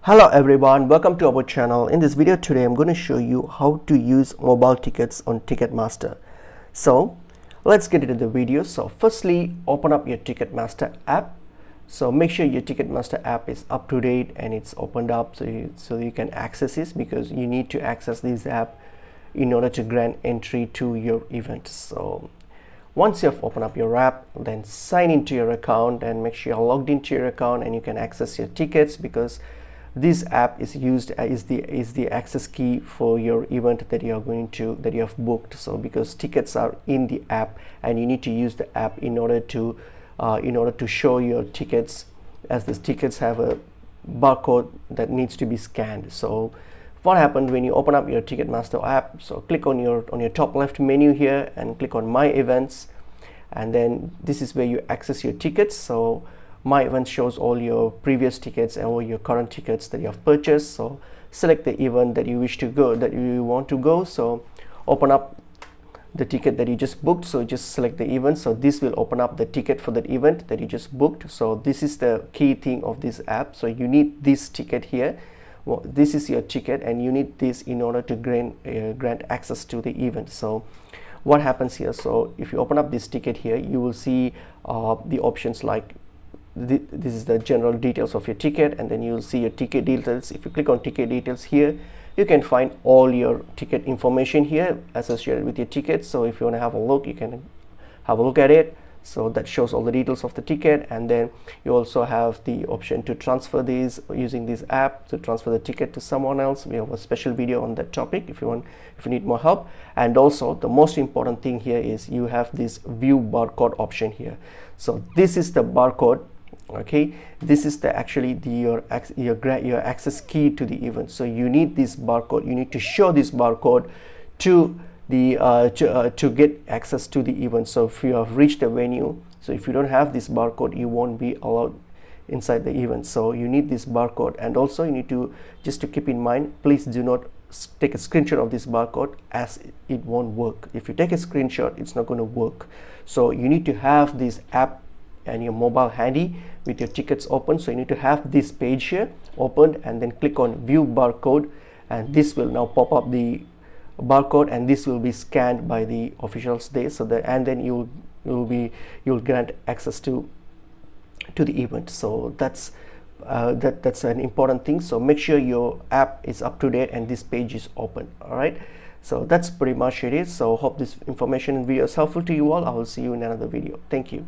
Hello everyone, welcome to our channel. In this video today I'm going to show you how to use mobile tickets on Ticketmaster. So let's get into the video. So firstly, open up your Ticketmaster app. So make sure your Ticketmaster app is up to date and it's opened up so you can access this, because you need to access this app in order to grant entry to your event. So once you have opened up your app, then sign into your account and make sure you're logged into your account and you can access your tickets, because this app is used is the access key for your event that you have booked. So because tickets are in the app and you need to use the app in order to show your tickets, as these tickets have a barcode that needs to be scanned. So what happens when you open up your Ticketmaster app? So click on your top left menu here and click on My Events, and then this is where you access your tickets. So My Event shows all your previous tickets and all your current tickets that you have purchased. So select the event that you want to go. So open up the ticket that you just booked. So just select the event. So this will open up the ticket for that event that you just booked. So this is the key thing of this app. So you need this ticket here. Well, this is your ticket and you need this in order to grant access to the event. So what happens here? So if you open up this ticket here, you will see the options like this is the general details of your ticket, and then you'll see your ticket details. If you click on ticket details here, you can find all your ticket information here associated with your ticket. So if you want to have a look, you can have a look at it. So that shows all the details of the ticket, and then you also have the option to transfer these using this app, to transfer the ticket to someone else. We have a special video on that topic if you need more help. And also the most important thing here is you have this view barcode option here. So this is the barcode. Okay, this is your access key to the event. So you need this barcode. You need to show this barcode to get access to the event. So if you have reached the venue, so if you don't have this barcode, you won't be allowed inside the event. So you need this barcode, and also you need to just to keep in mind, please do not take a screenshot of this barcode, as it won't work. If you take a screenshot, it's not going to work. So you need to have this app and your mobile handy with your tickets open. So you need to have this page here opened, and then click on view barcode, and this will now pop up the barcode, and this will be scanned by the officials there. So that, and then you'll grant access to the event. So that's an important thing. So make sure your app is up to date and this page is open. All right, so that's pretty much it is. So hope this information and video is helpful to you all. I will see you in another video. Thank you.